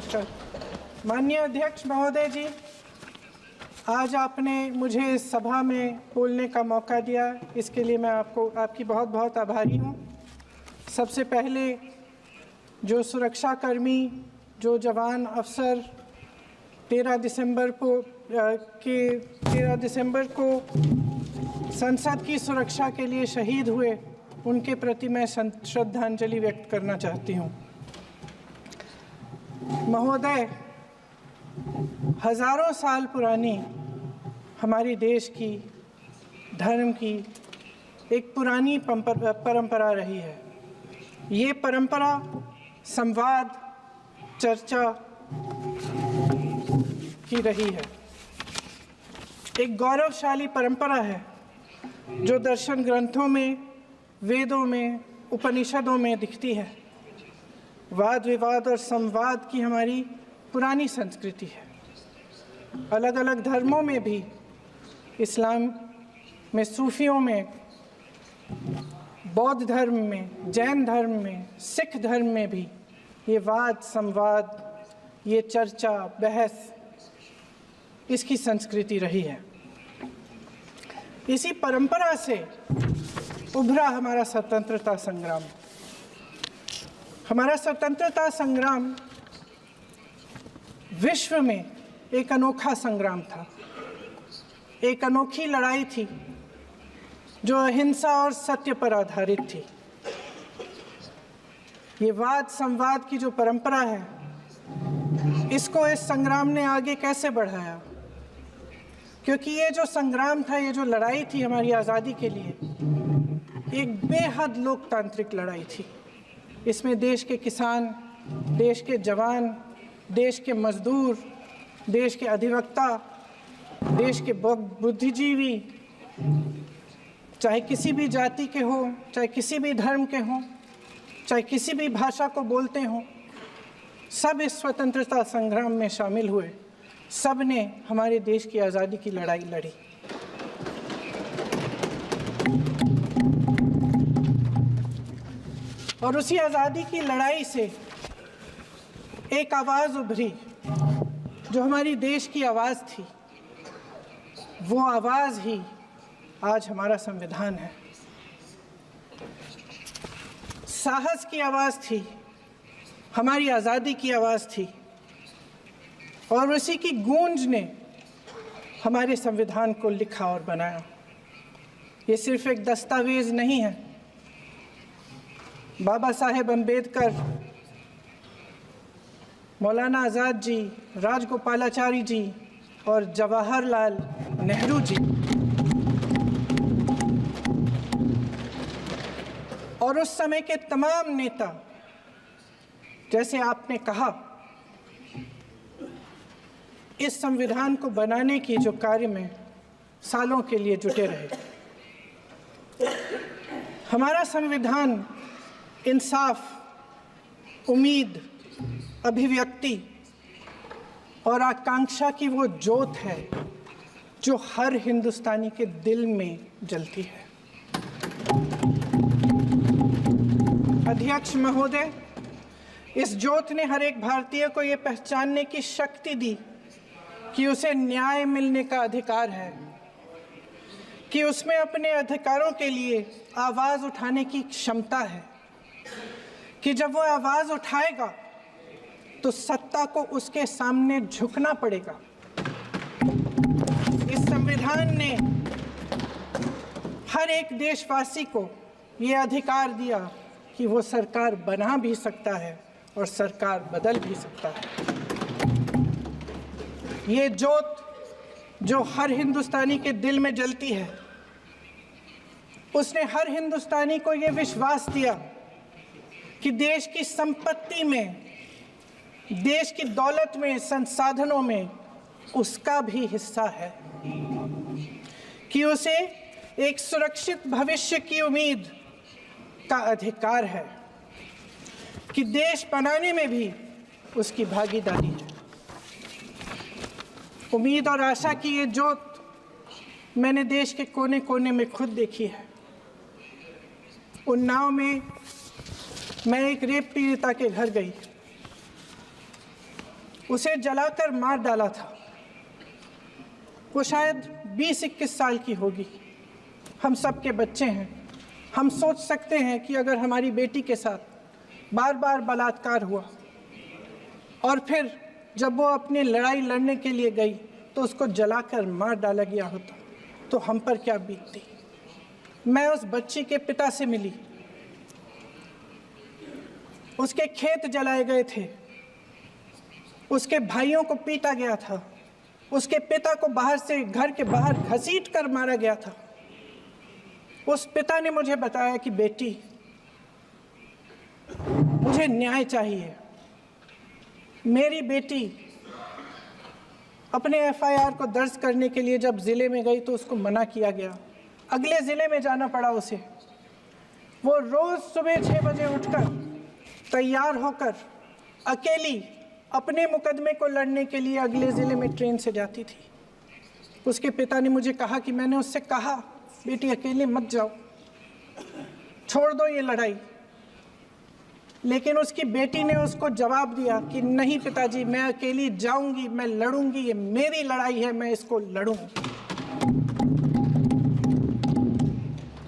नमस्कार। माननीय अध्यक्ष महोदय जी, आज आपने मुझे इस सभा में बोलने का मौका दिया, इसके लिए मैं आपकी बहुत बहुत आभारी हूँ। सबसे पहले जो सुरक्षाकर्मी, जो जवान अफसर 13 दिसंबर को संसद की सुरक्षा के लिए शहीद हुए, उनके प्रति मैं श्रद्धांजलि व्यक्त करना चाहती हूँ। महोदय, हजारों साल पुरानी हमारी देश की, धर्म की एक पुरानी परंपरा रही है। ये परंपरा संवाद, चर्चा की रही है। एक गौरवशाली परंपरा है जो दर्शन ग्रंथों में, वेदों में, उपनिषदों में दिखती है। वाद विवाद और संवाद की हमारी पुरानी संस्कृति है। अलग अलग धर्मों में भी, इस्लाम में, सूफियों में, बौद्ध धर्म में, जैन धर्म में, सिख धर्म में भी ये वाद संवाद, ये चर्चा बहस, इसकी संस्कृति रही है। इसी परंपरा से उभरा हमारा स्वतंत्रता संग्राम। हमारा स्वतंत्रता संग्राम विश्व में एक अनोखा संग्राम था, एक अनोखी लड़ाई थी जो अहिंसा और सत्य पर आधारित थी। ये वाद संवाद की जो परंपरा है, इसको इस संग्राम ने आगे कैसे बढ़ाया? क्योंकि ये जो संग्राम था, ये जो लड़ाई थी हमारी आज़ादी के लिए, एक बेहद लोकतांत्रिक लड़ाई थी। इसमें देश के किसान, देश के जवान, देश के मजदूर, देश के अधिवक्ता, देश के बुद्धिजीवी, चाहे किसी भी जाति के हों, चाहे किसी भी धर्म के हों, चाहे किसी भी भाषा को बोलते हों, सब इस स्वतंत्रता संग्राम में शामिल हुए। सब ने हमारे देश की आज़ादी की लड़ाई लड़ी। और उसी आज़ादी की लड़ाई से एक आवाज़ उभरी जो हमारी देश की आवाज़ थी। वो आवाज़ ही आज हमारा संविधान है। साहस की आवाज़ थी, हमारी आज़ादी की आवाज़ थी, और उसी की गूंज ने हमारे संविधान को लिखा और बनाया। ये सिर्फ एक दस्तावेज नहीं है। बाबा साहेब अम्बेडकर, मौलाना आज़ाद जी, राजगोपालाचारी जी और जवाहरलाल नेहरू जी और उस समय के तमाम नेता, जैसे आपने कहा, इस संविधान को बनाने की जो कार्य में सालों के लिए जुटे रहे। हमारा संविधान इंसाफ, उम्मीद, अभिव्यक्ति और आकांक्षा की वो ज्योत है जो हर हिंदुस्तानी के दिल में जलती है। अध्यक्ष महोदय, इस ज्योत ने हर एक भारतीय को ये पहचानने की शक्ति दी कि उसे न्याय मिलने का अधिकार है, कि उसमें अपने अधिकारों के लिए आवाज़ उठाने की क्षमता है, कि जब वो आवाज़ उठाएगा तो सत्ता को उसके सामने झुकना पड़ेगा। इस संविधान ने हर एक देशवासी को ये अधिकार दिया कि वो सरकार बना भी सकता है और सरकार बदल भी सकता है। ये ज्योत जो हर हिंदुस्तानी के दिल में जलती है, उसने हर हिंदुस्तानी को ये विश्वास दिया कि देश की संपत्ति में, देश की दौलत में, संसाधनों में उसका भी हिस्सा है, कि उसे एक सुरक्षित भविष्य की उम्मीद का अधिकार है, कि देश बनाने में भी उसकी भागीदारी है। उम्मीद और आशा की ये ज्योत मैंने देश के कोने कोने में खुद देखी है। उन्नाव में मैं एक रेप पीड़िता के घर गई। उसे जलाकर मार डाला था। वो शायद 20-21 साल की होगी। हम सब के बच्चे हैं। हम सोच सकते हैं कि अगर हमारी बेटी के साथ बार बार बलात्कार हुआ और फिर जब वो अपनी लड़ाई लड़ने के लिए गई तो उसको जलाकर मार डाला गया होता तो हम पर क्या बीतती। मैं उस बच्ची के पिता से मिली। उसके खेत जलाए गए थे, उसके भाइयों को पीटा गया था, उसके पिता को बाहर से घर के बाहर घसीट कर मारा गया था। उस पिता ने मुझे बताया कि बेटी, मुझे न्याय चाहिए। मेरी बेटी अपने एफआईआर को दर्ज करने के लिए जब ज़िले में गई तो उसको मना किया गया। अगले ज़िले में जाना पड़ा उसे। वो रोज़ सुबह 6 बजे उठकर तैयार होकर अकेली अपने मुकदमे को लड़ने के लिए अगले ज़िले में ट्रेन से जाती थी। उसके पिता ने मुझे कहा कि मैंने उससे कहा, बेटी अकेले मत जाओ, छोड़ दो ये लड़ाई। लेकिन उसकी बेटी ने उसको जवाब दिया कि नहीं पिताजी, मैं अकेली जाऊंगी, मैं लड़ूंगी, ये मेरी लड़ाई है, मैं इसको लड़ूंगी।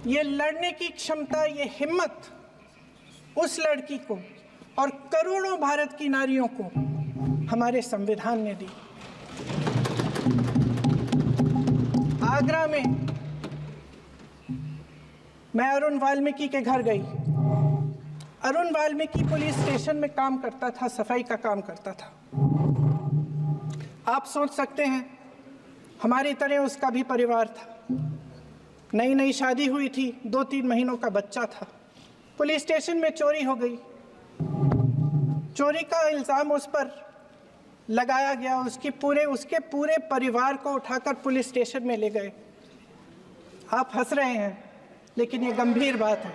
ये लड़ने की क्षमता, ये हिम्मत उस लड़की को और करोड़ों भारत की नारियों को हमारे संविधान ने दी। आगरा में मैं अरुण वाल्मीकि के घर गई। अरुण वाल्मीकि पुलिस स्टेशन में काम करता था, सफाई का काम करता था। आप सोच सकते हैं हमारी तरह उसका भी परिवार था। नई नई शादी हुई थी, 2-3 महीनों का बच्चा था। पुलिस स्टेशन में चोरी हो गई। चोरी का इल्ज़ाम उस पर लगाया गया। उसके पूरे परिवार को उठाकर पुलिस स्टेशन में ले गए। आप हंस रहे हैं, लेकिन ये गंभीर बात है।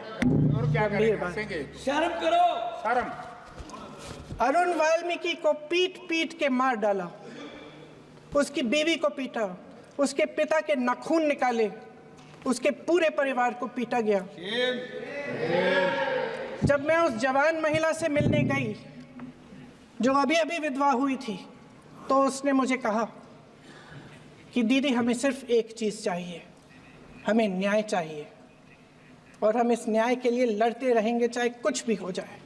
और क्या करेंगे? शर्म करो, शर्म। अरुण वाल्मीकि को पीट पीट के मार डाला, उसकी बीवी को पीटा, उसके पिता के नाखून निकाले, उसके पूरे परिवार को पीटा गया। जब मैं उस जवान महिला से मिलने गई जो अभी अभी विधवा हुई थी, तो उसने मुझे कहा कि दीदी, हमें सिर्फ एक चीज़ चाहिए, हमें न्याय चाहिए और हम इस न्याय के लिए लड़ते रहेंगे, चाहे कुछ भी हो जाए।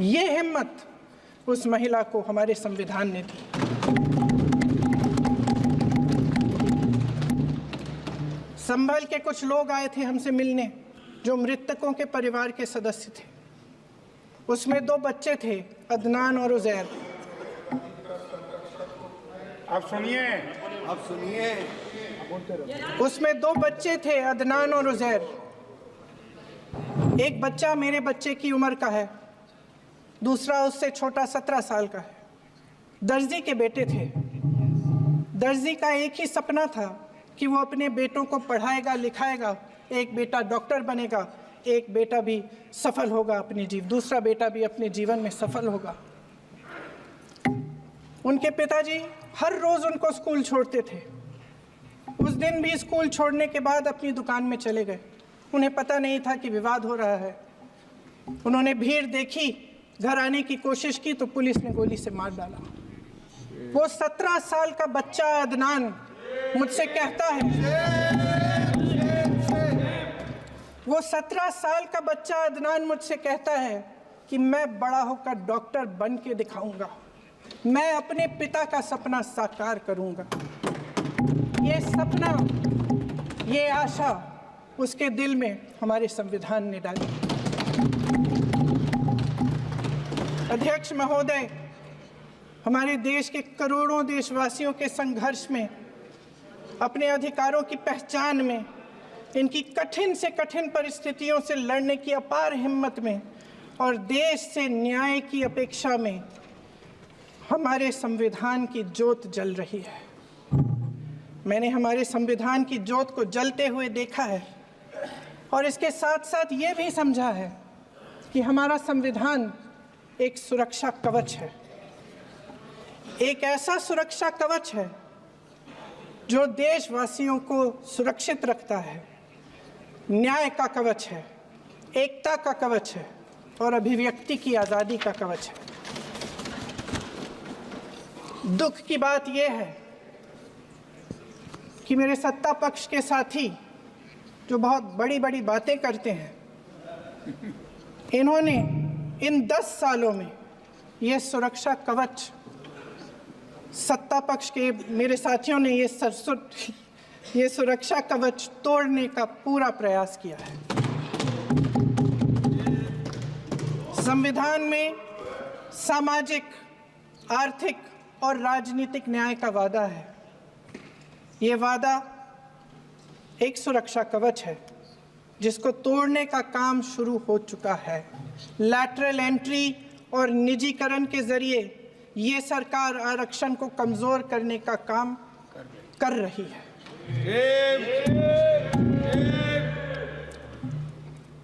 ये हिम्मत उस महिला को हमारे संविधान ने दी। संभल के कुछ लोग आए थे हमसे मिलने जो मृतकों के परिवार के सदस्य थे। उसमें 2 बच्चे थे, अदनान और उज़ैर। अब सुनिए। उसमें 2 बच्चे थे, अदनान और उज़ैर। एक बच्चा मेरे बच्चे की उम्र का है, दूसरा उससे छोटा 17 साल का है। दर्जी के बेटे थे। दर्जी का एक ही सपना था कि वो अपने बेटों को पढ़ाएगा, लिखाएगा। एक बेटा डॉक्टर बनेगा, एक बेटा भी सफल होगा दूसरा बेटा भी अपने जीवन में सफल होगा। उनके पिताजी हर रोज़ उनको स्कूल छोड़ते थे। उस दिन भी स्कूल छोड़ने के बाद अपनी दुकान में चले गए। उन्हें पता नहीं था कि विवाद हो रहा है। उन्होंने भीड़ देखी, घर आने की कोशिश की तो पुलिस ने गोली से मार डाला। वो 17 साल का बच्चा अदनान मुझसे कहता है, वो 17 साल का बच्चा अदनान मुझसे कहता है कि मैं बड़ा होकर डॉक्टर बन के दिखाऊंगा, मैं अपने पिता का सपना साकार करूंगा। ये सपना, ये आशा उसके दिल में हमारे संविधान ने डाली। अध्यक्ष महोदय, हमारे देश के करोड़ों देशवासियों के संघर्ष में, अपने अधिकारों की पहचान में, इनकी कठिन से कठिन परिस्थितियों से लड़ने की अपार हिम्मत में और देश से न्याय की अपेक्षा में हमारे संविधान की ज्योत जल रही है। मैंने हमारे संविधान की ज्योत को जलते हुए देखा है और इसके साथ साथ ये भी समझा है कि हमारा संविधान एक सुरक्षा कवच है। एक ऐसा सुरक्षा कवच है जो देशवासियों को सुरक्षित रखता है, न्याय का कवच है, एकता का कवच है और अभिव्यक्ति की आज़ादी का कवच है। दुख की बात यह है कि मेरे सत्ता पक्ष के साथी जो बहुत बड़ी बड़ी बातें करते हैं, इन्होंने इन 10 सालों में ये सुरक्षा कवच, सत्ता पक्ष के मेरे साथियों ने ये सुरक्षा कवच तोड़ने का पूरा प्रयास किया है। संविधान में सामाजिक, आर्थिक और राजनीतिक न्याय का वादा है। ये वादा एक सुरक्षा कवच है जिसको तोड़ने का काम शुरू हो चुका है। लैटरल एंट्री और निजीकरण के जरिए ये सरकार आरक्षण को कमजोर करने का काम कर रही है।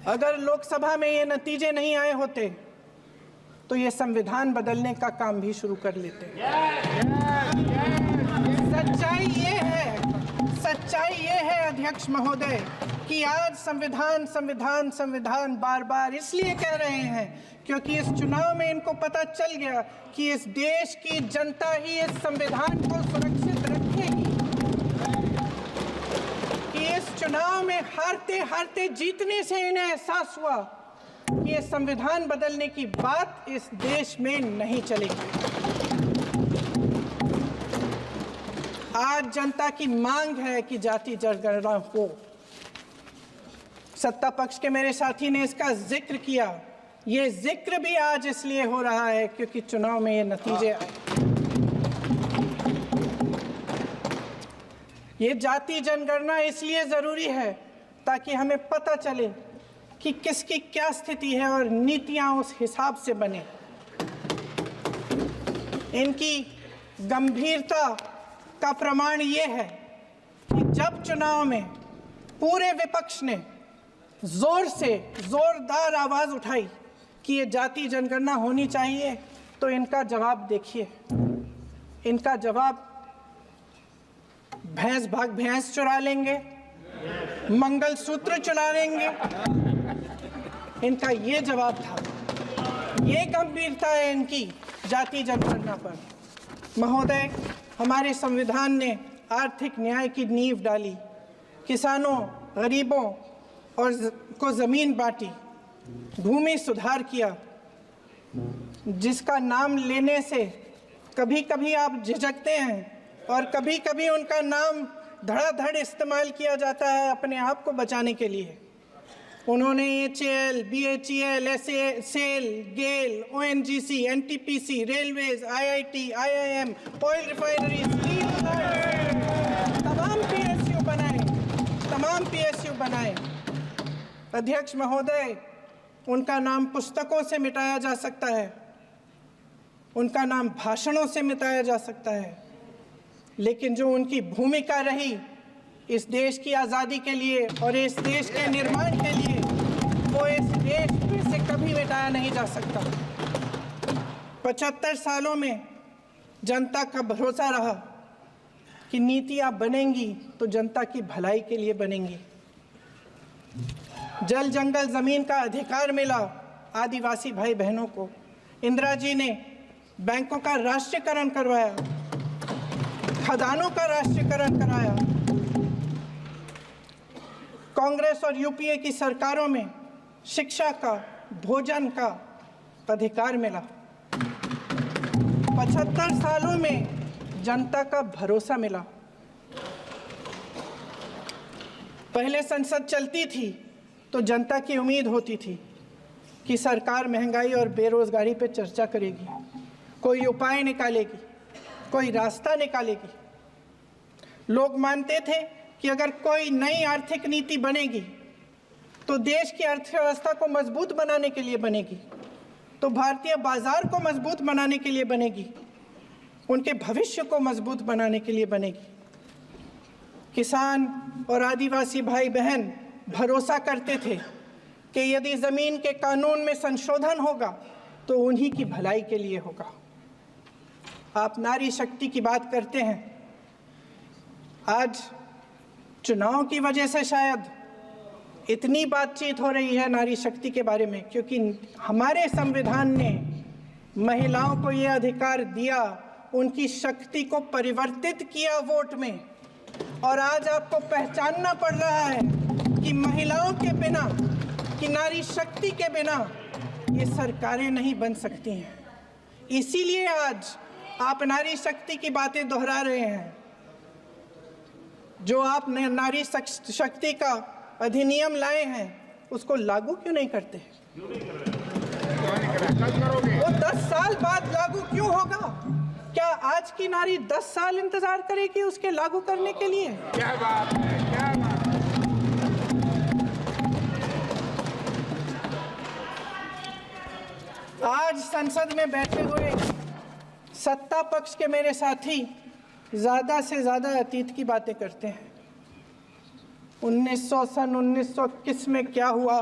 अगर लोकसभा में ये नतीजे नहीं आए होते तो ये संविधान बदलने का काम भी शुरू कर लेते। सच्चाई ये है अध्यक्ष महोदय कि आज संविधान बार बार इसलिए कह रहे हैं क्योंकि इस चुनाव में इनको पता चल गया कि इस देश की जनता ही इस संविधान को सुरक्षित रखेगी, कि इस चुनाव में हारते जीतने से इन्हें एहसास हुआ कि ये संविधान बदलने की बात इस देश में नहीं चलेगी। आज जनता की मांग है कि जाति जनगणना हो। सत्ता पक्ष के मेरे साथी ने इसका जिक्र किया। ये जिक्र भी आज इसलिए हो रहा है क्योंकि चुनाव में ये नतीजे आए। ये जाति जनगणना इसलिए जरूरी है ताकि हमें पता चले कि किसकी क्या स्थिति है और नीतियां उस हिसाब से बने। इनकी गंभीरता का प्रमाण ये है कि जब चुनाव में पूरे विपक्ष ने जोरदार आवाज उठाई कि ये जाति जनगणना होनी चाहिए, तो इनका जवाब देखिए। इनका जवाब भैंस भाग भैंस चुरा लेंगे, मंगलसूत्र चुरा लेंगे, इनका ये जवाब था। ये गंभीरता है इनकी जाति जनगणना पर। महोदय, हमारे संविधान ने आर्थिक न्याय की नींव डाली, किसानों, गरीबों और को जमीन बांटी, भूमि सुधार किया, जिसका नाम लेने से कभी कभी आप झिझकते हैं और कभी कभी उनका नाम धड़ाधड़ इस्तेमाल किया जाता है अपने आप को बचाने के लिए। उन्होंने HAL, BHEL, SAIL, GAIL, ONGC, NTPC, railways, IIT, IIM, oil refineries, तमाम PSU बनाए। अध्यक्ष महोदय, उनका नाम पुस्तकों से मिटाया जा सकता है, उनका नाम भाषणों से मिटाया जा सकता है, लेकिन जो उनकी भूमिका रही इस देश की आज़ादी के लिए और इस देश के निर्माण के लिए, वो इस देश में से कभी मिटाया नहीं जा सकता। 75 सालों में जनता का भरोसा रहा कि नीतियाँ बनेंगी तो जनता की भलाई के लिए बनेंगी। जल जंगल जमीन का अधिकार मिला आदिवासी भाई बहनों को। इंदिरा जी ने बैंकों का राष्ट्रीयकरण करवाया, खदानों का राष्ट्रीयकरण कराया। कांग्रेस और यूपीए की सरकारों में शिक्षा का, भोजन का अधिकार मिला। 75 सालों में जनता का भरोसा मिला। पहले संसद चलती थी तो जनता की उम्मीद होती थी कि सरकार महंगाई और बेरोजगारी पर चर्चा करेगी, कोई उपाय निकालेगी, कोई रास्ता निकालेगी। लोग मानते थे कि अगर कोई नई आर्थिक नीति बनेगी तो देश की अर्थव्यवस्था को मजबूत बनाने के लिए बनेगी, तो भारतीय बाजार को मजबूत बनाने के लिए बनेगी, उनके भविष्य को मजबूत बनाने के लिए बनेगी। किसान और आदिवासी भाई बहन भरोसा करते थे कि यदि ज़मीन के कानून में संशोधन होगा तो उन्हीं की भलाई के लिए होगा। आप नारी शक्ति की बात करते हैं। आज चुनाव की वजह से शायद इतनी बातचीत हो रही है नारी शक्ति के बारे में, क्योंकि हमारे संविधान ने महिलाओं को ये अधिकार दिया, उनकी शक्ति को परिवर्तित किया वोट में, और आज आपको पहचानना पड़ रहा है कि महिलाओं के बिना, कि नारी शक्ति के बिना ये सरकारें नहीं बन सकती हैं। इसीलिए आज आप नारी शक्ति की बातें दोहरा रहे हैं। जो आप नारी शक्ति का अधिनियम लाए हैं उसको लागू क्यों नहीं करते? वो 10 साल बाद लागू क्यों होगा? क्या आज की नारी 10 साल इंतजार करेगी उसके लागू करने के लिए? क्या बात है, क्या बात है। आज संसद में बैठे हुए सत्ता पक्ष के मेरे साथी ज्यादा से ज्यादा अतीत की बातें करते हैं। 1921 में क्या हुआ,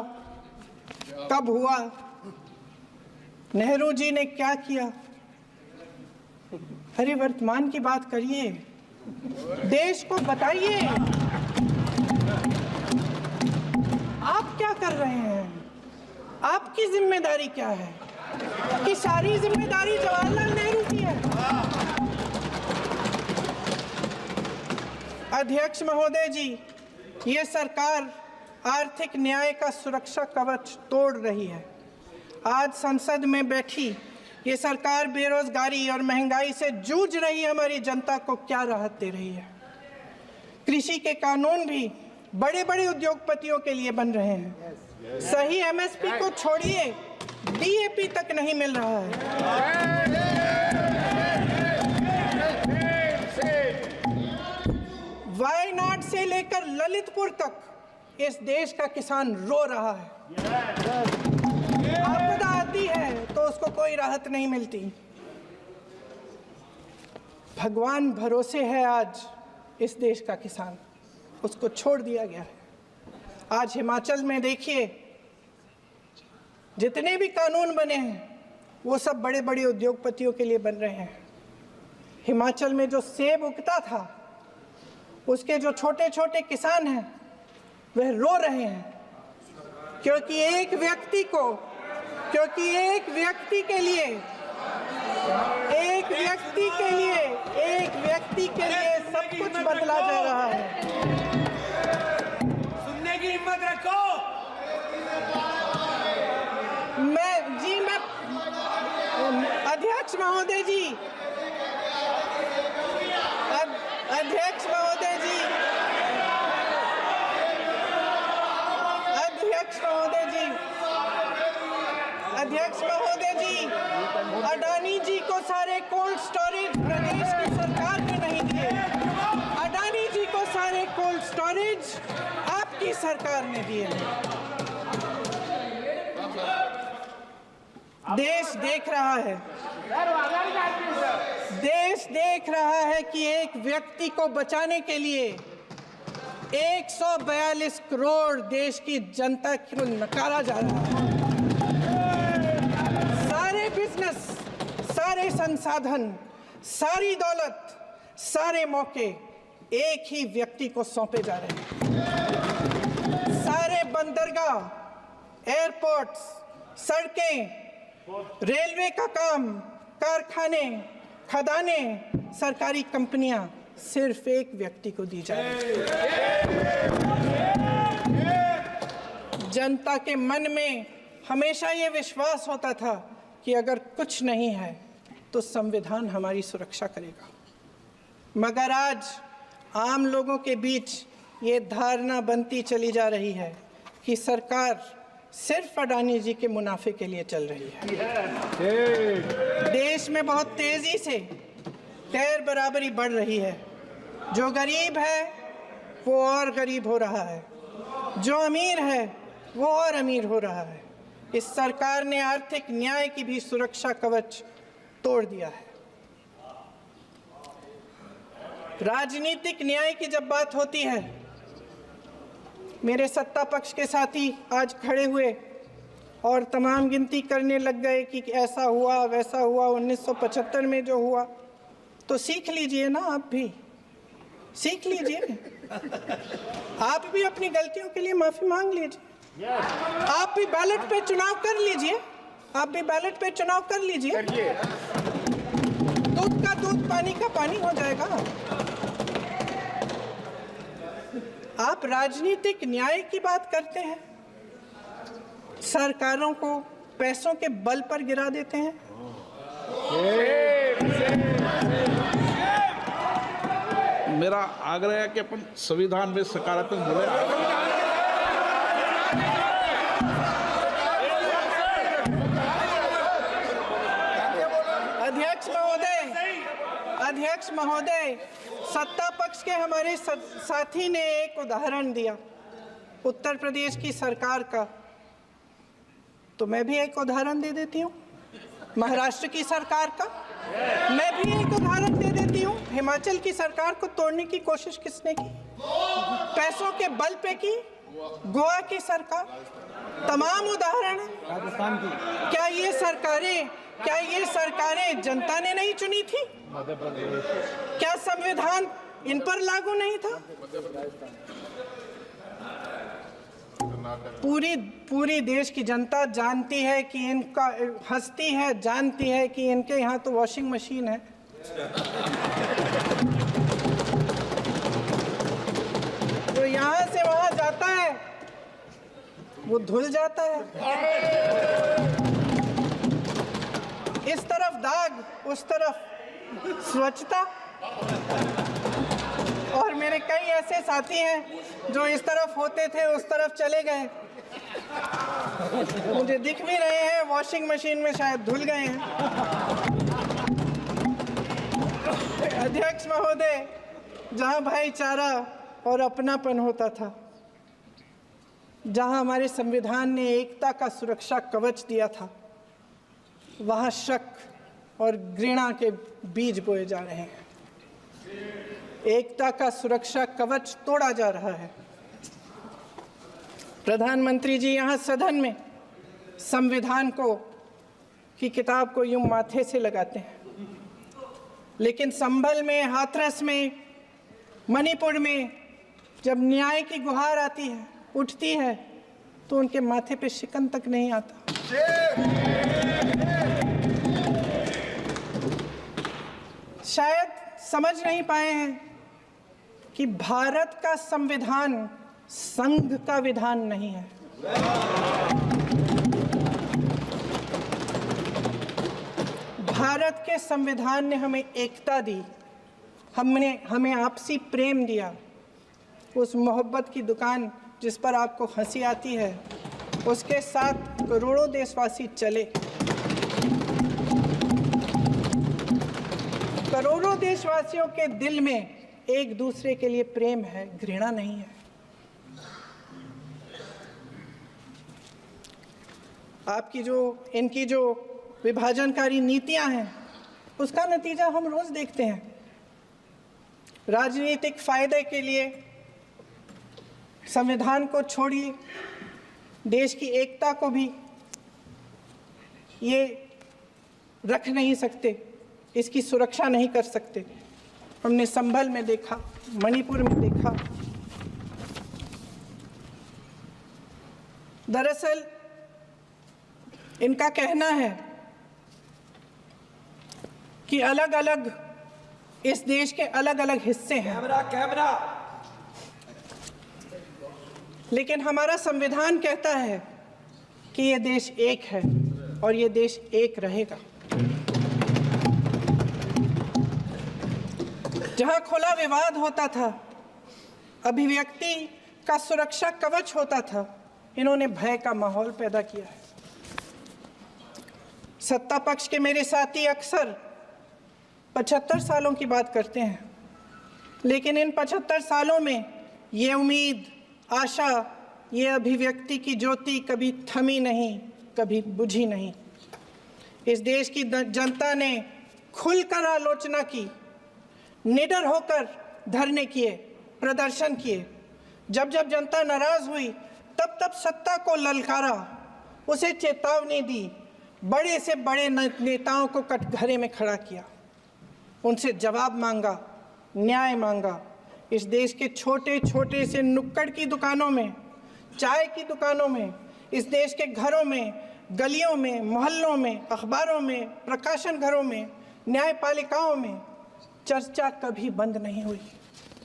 कब हुआ, नेहरू जी ने क्या किया। अरे वर्तमान की बात करिए, देश को बताइए आप क्या कर रहे हैं, आपकी जिम्मेदारी क्या है? कि सारी जिम्मेदारी जवाहरलाल नेहरू की है। अध्यक्ष महोदय जी, ये सरकार आर्थिक न्याय का सुरक्षा कवच तोड़ रही है। आज संसद में बैठी ये सरकार बेरोजगारी और महंगाई से जूझ रही हमारी जनता को क्या राहत दे रही है? कृषि के कानून भी बड़े बड़े उद्योगपतियों के लिए बन रहे हैं। सही एमएसपी को छोड़िए, डीएपी तक नहीं मिल रहा है। वायनाड से लेकर ललितपुर तक इस देश का किसान रो रहा है। आपदा आती है तो उसको कोई राहत नहीं मिलती। भगवान भरोसे है आज इस देश का किसान, उसको छोड़ दिया गया है। आज हिमाचल में देखिए, जितने भी कानून बने हैं वो सब बड़े बड़े उद्योगपतियों के लिए बन रहे हैं। हिमाचल में जो सेब उगता था उसके जो छोटे छोटे किसान हैं वह रो रहे हैं, क्योंकि एक व्यक्ति के लिए सब कुछ बदला जा रहा है। सुनने की हिम्मत रखो। मैं अध्यक्ष महोदय जी, अध्यक्ष महोदय जी, अडानी जी को सारे कोल्ड स्टोरेज प्रदेश की सरकार ने नहीं दिए। अडानी जी को सारे कोल्ड स्टोरेज आपकी सरकार ने दिए। देश देख रहा है कि एक व्यक्ति को बचाने के लिए 142 करोड़ देश की जनता को नकारा जा रहा है। सारे बिजनेस, सारे संसाधन, सारी दौलत, सारे मौके एक ही व्यक्ति को सौंपे जा रहे हैं। सारे बंदरगाह, एयरपोर्ट्स, सड़कें, रेलवे का काम, कारखाने, खदानें, सरकारी कंपनियां सिर्फ एक व्यक्ति को दी जा रही है। जनता के मन में हमेशा ये विश्वास होता था कि अगर कुछ नहीं है तो संविधान हमारी सुरक्षा करेगा, मगर आज आम लोगों के बीच ये धारणा बनती चली जा रही है कि सरकार सिर्फ अडानी जी के मुनाफे के लिए चल रही है। देश में बहुत तेजी से गैर बराबरी बढ़ रही है। जो गरीब है वो और गरीब हो रहा है, जो अमीर है वो और अमीर हो रहा है। इस सरकार ने आर्थिक न्याय की भी सुरक्षा कवच तोड़ दिया है। राजनीतिक न्याय की जब बात होती है, मेरे सत्ता पक्ष के साथी आज खड़े हुए और तमाम गिनती करने लग गए कि ऐसा हुआ वैसा हुआ 1975 में जो हुआ, तो सीख लीजिए ना, आप भी सीख लीजिए। आप भी अपनी गलतियों के लिए माफी मांग लीजिए। आप भी बैलेट पे चुनाव कर लीजिए। दूध का दूध पानी का पानी हो जाएगा। आप राजनीतिक न्याय की बात करते हैं, सरकारों को पैसों के बल पर गिरा देते हैं। मेरा आग्रह है कि अपन संविधान में सकारात्मक बोले। अध्यक्ष महोदय, सत्ता पक्ष के हमारे साथी ने एक उदाहरण दिया उत्तर प्रदेश की सरकार का, तो मैं भी एक उदाहरण दे देती हूँ महाराष्ट्र की सरकार का। मैं भी एक उदाहरण दे देती हूँ हिमाचल की सरकार को तोड़ने की कोशिश किसने की, पैसों के बल पे की, गोवा की सरकार। तमाम उदाहरण है। राजस्थान की क्या ये सरकारें जनता ने नहीं चुनी थी? क्या संविधान इन पर लागू नहीं था? पूरी देश की जनता जानती है कि इनका हंसती है, जानती है कि इनके यहाँ तो वॉशिंग मशीन है। जो यहाँ से वहाँ जाता है वो धुल जाता है। इस तरफ दाग, उस तरफ स्वच्छता। और मेरे कई ऐसे साथी हैं जो इस तरफ होते थे उस तरफ चले गए, मुझे दिख भी रहे हैं, वॉशिंग मशीन में शायद धुल गए हैं। अध्यक्ष महोदय, जहां भाईचारा और अपनापन होता था, जहां हमारे संविधान ने एकता का सुरक्षा कवच दिया था, वहां शक और घृणा के बीज बोए जा रहे हैं। एकता का सुरक्षा कवच तोड़ा जा रहा है। प्रधानमंत्री जी यहाँ सदन में संविधान की किताब को यूं माथे से लगाते हैं, लेकिन संभल में, हाथरस में, मणिपुर में जब न्याय की गुहार आती है, उठती है, तो उनके माथे पे शिकन तक नहीं आता। शायद समझ नहीं पाए हैं कि भारत का संविधान संघ का विधान नहीं है। भारत के संविधान ने हमें एकता दी, हमें आपसी प्रेम दिया। उस मोहब्बत की दुकान जिस पर आपको हंसी आती है, उसके साथ करोड़ों देशवासी चले। करोड़ों देशवासियों के दिल में एक दूसरे के लिए प्रेम है, घृणा नहीं है। इनकी जो विभाजनकारी नीतियां हैं, उसका नतीजा हम रोज देखते हैं। राजनीतिक फायदे के लिए संविधान को छोड़िए, देश की एकता को भी ये रख नहीं सकते, इसकी सुरक्षा नहीं कर सकते। हमने संभल में देखा, मणिपुर में देखा। दरअसल इनका कहना है कि अलग अलग इस देश के अलग अलग हिस्से हैं। कैमरा। लेकिन हमारा संविधान कहता है कि ये देश एक है और ये देश एक रहेगा। जहां खुला विवाद होता था, अभिव्यक्ति का सुरक्षा कवच होता था, इन्होंने भय का माहौल पैदा किया है। सत्ता पक्ष के मेरे साथी अक्सर 75 सालों की बात करते हैं, लेकिन इन 75 सालों में ये उम्मीद, आशा, ये अभिव्यक्ति की ज्योति कभी थमी नहीं, कभी बुझी नहीं। इस देश की जनता ने खुलकर आलोचना की, निडर होकर धरने किए, प्रदर्शन किए। जब जब जनता नाराज हुई, तब तब सत्ता को ललकारा, उसे चेतावनी दी, बड़े से बड़े नेताओं को कटघरे में खड़ा किया, उनसे जवाब मांगा, न्याय मांगा। इस देश के छोटे छोटे से नुक्कड़ की दुकानों में, चाय की दुकानों में, इस देश के घरों में, गलियों में, मोहल्लों में, अखबारों में, प्रकाशन घरों में, न्यायपालिकाओं में चर्चा कभी बंद नहीं हुई।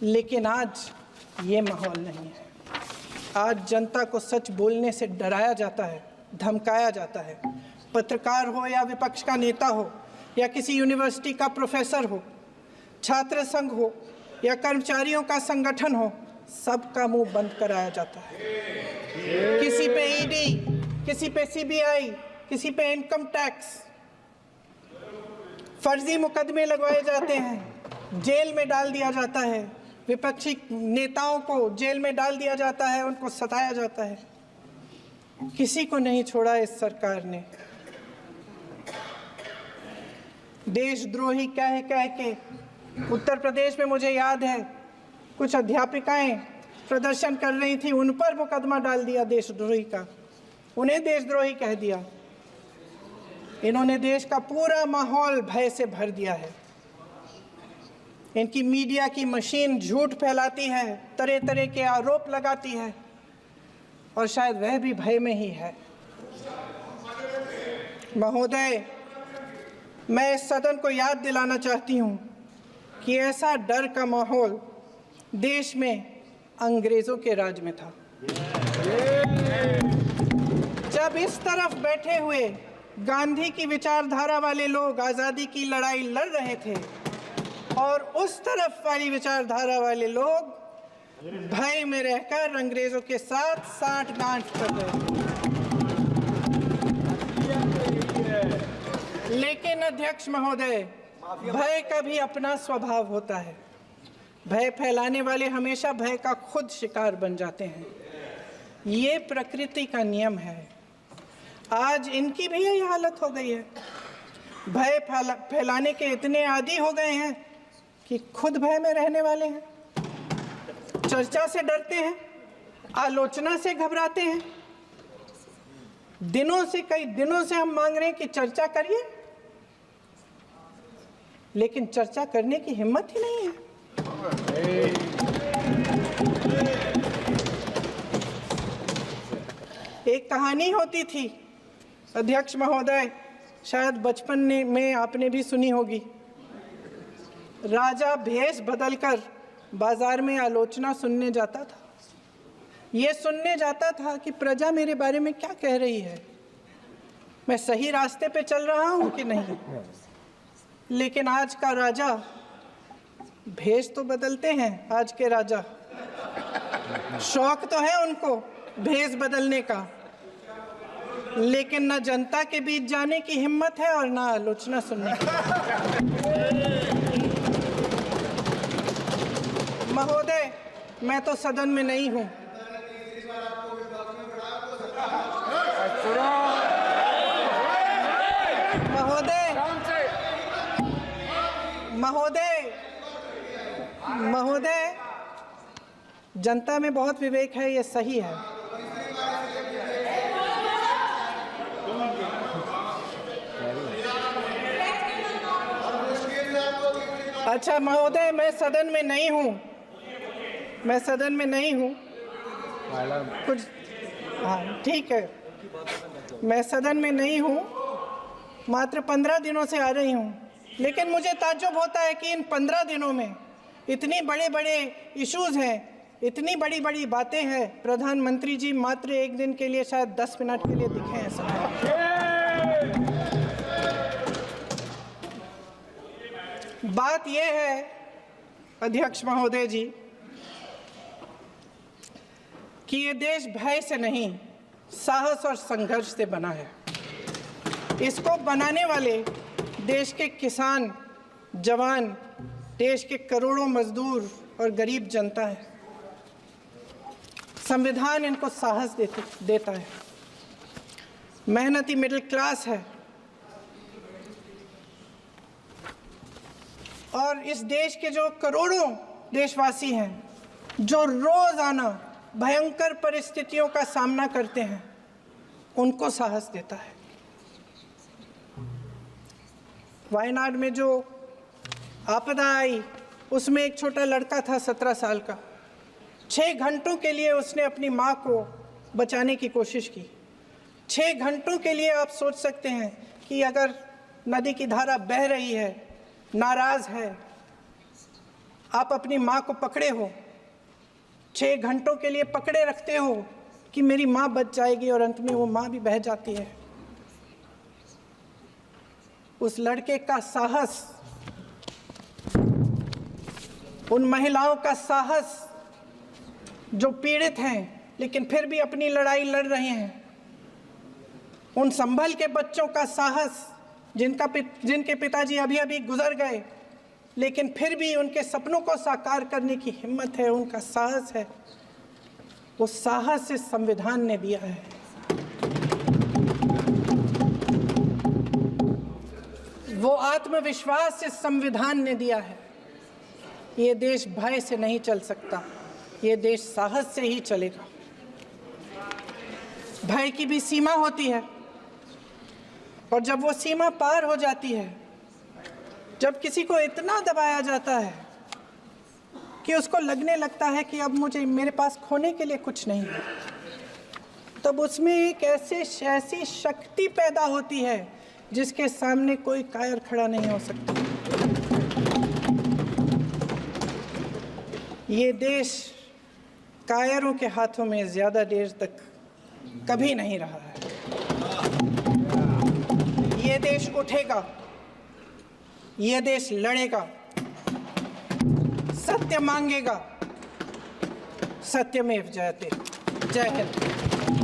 लेकिन आज ये माहौल नहीं है। आज जनता को सच बोलने से डराया जाता है, धमकाया जाता है। पत्रकार हो या विपक्ष का नेता हो या किसी यूनिवर्सिटी का प्रोफेसर हो, छात्र संघ हो या कर्मचारियों का संगठन हो, सबका मुंह बंद कराया जाता है। किसी पे ईडी, किसी पे सीबीआई, किसी पे इनकम टैक्स, फर्जी मुकदमे लगवाए जाते हैं, जेल में डाल दिया जाता है। विपक्षी नेताओं को जेल में डाल दिया जाता है, उनको सताया जाता है। किसी को नहीं छोड़ा इस सरकार ने। देशद्रोही कह के उत्तर प्रदेश में मुझे याद है कुछ अध्यापिकाएं प्रदर्शन कर रही थी, उन पर मुकदमा डाल दिया देशद्रोही का, उन्हें देशद्रोही कह दिया। इन्होंने देश का पूरा माहौल भय से भर दिया है। इनकी मीडिया की मशीन झूठ फैलाती है, तरह तरह के आरोप लगाती है, और शायद वह भी भय में ही है। महोदय, मैं इस सदन को याद दिलाना चाहती हूँ कि ऐसा डर का माहौल देश में अंग्रेजों के राज में था। जब इस तरफ बैठे हुए गांधी की विचारधारा वाले लोग आज़ादी की लड़ाई लड़ रहे थे और उस तरफ वाली विचारधारा वाले लोग भय में रहकर अंग्रेजों के साथ साठ-गांठ कर रहे थे। लेकिन अध्यक्ष महोदय, भय का भी अपना स्वभाव होता है। भय फैलाने वाले हमेशा भय का खुद शिकार बन जाते हैं। ये प्रकृति का नियम है। आज इनकी भी यही हालत हो गई है। भय फैलाने के इतने आदी हो गए हैं कि खुद भय में रहने वाले हैं, चर्चा से डरते हैं, आलोचना से घबराते हैं। कई दिनों से हम मांग रहे हैं कि चर्चा करिए, लेकिन चर्चा करने की हिम्मत ही नहीं है। एक कहानी होती थी अध्यक्ष महोदय, शायद बचपन में आपने भी सुनी होगी। राजा भेष बदलकर बाजार में आलोचना सुनने जाता था। ये सुनने जाता था कि प्रजा मेरे बारे में क्या कह रही है, मैं सही रास्ते पे चल रहा हूँ कि नहीं। लेकिन आज का राजा, भेष तो बदलते हैं आज के राजा, शौक तो है उनको भेष बदलने का, लेकिन न जनता के बीच जाने की हिम्मत है और न आलोचना सुनने की। महोदय, मैं तो सदन में नहीं हूं। महोदय, जनता में बहुत विवेक है, ये सही है। अच्छा महोदय, मैं सदन में नहीं हूँ, कुछ, हाँ ठीक है, मैं सदन में नहीं हूँ, मात्र 15 दिनों से आ रही हूँ। लेकिन मुझे ताज्जुब होता है कि इन 15 दिनों में इतनी बड़े इश्यूज़ हैं, इतनी बड़ी बातें हैं, प्रधानमंत्री जी मात्र एक दिन के लिए, शायद 10 मिनट के लिए दिखे हैं सब। बात यह है अध्यक्ष महोदय जी कि ये देश भय से नहीं, साहस और संघर्ष से बना है। इसको बनाने वाले देश के किसान, जवान, देश के करोड़ों मजदूर और गरीब जनता है। संविधान इनको साहस देता है। मेहनती मिडिल क्लास है और इस देश के जो करोड़ों देशवासी हैं, जो रोजाना भयंकर परिस्थितियों का सामना करते हैं, उनको साहस देता है। वायनाड में जो आपदा आई, उसमें एक छोटा लड़का था 17 साल का। 6 घंटों के लिए उसने अपनी माँ को बचाने की कोशिश की। 6 घंटों के लिए आप सोच सकते हैं कि अगर नदी की धारा बह रही है, नाराज़ है, आप अपनी माँ को पकड़े हो, 6 घंटों के लिए पकड़े रखते हो कि मेरी माँ बच जाएगी, और अंत में वो माँ भी बह जाती है। उस लड़के का साहस, उन महिलाओं का साहस जो पीड़ित हैं लेकिन फिर भी अपनी लड़ाई लड़ रहे हैं, उन संभल के बच्चों का साहस जिनके पिताजी अभी अभी गुजर गए लेकिन फिर भी उनके सपनों को साकार करने की हिम्मत है, उनका साहस है, वो साहस इस संविधान ने दिया है। वो आत्मविश्वास इस संविधान ने दिया है। ये देश भय से नहीं चल सकता, ये देश साहस से ही चलेगा। भय की भी सीमा होती है, और जब वो सीमा पार हो जाती है, जब किसी को इतना दबाया जाता है कि उसको लगने लगता है कि अब मेरे पास खोने के लिए कुछ नहीं है, तब उसमें एक ऐसी शक्ति पैदा होती है जिसके सामने कोई कायर खड़ा नहीं हो सकता। ये देश कायरों के हाथों में ज़्यादा देर तक कभी नहीं रहा है। ये देश उठेगा, ये देश लड़ेगा, सत्य मांगेगा, सत्यमेव जयते। जय हिंद।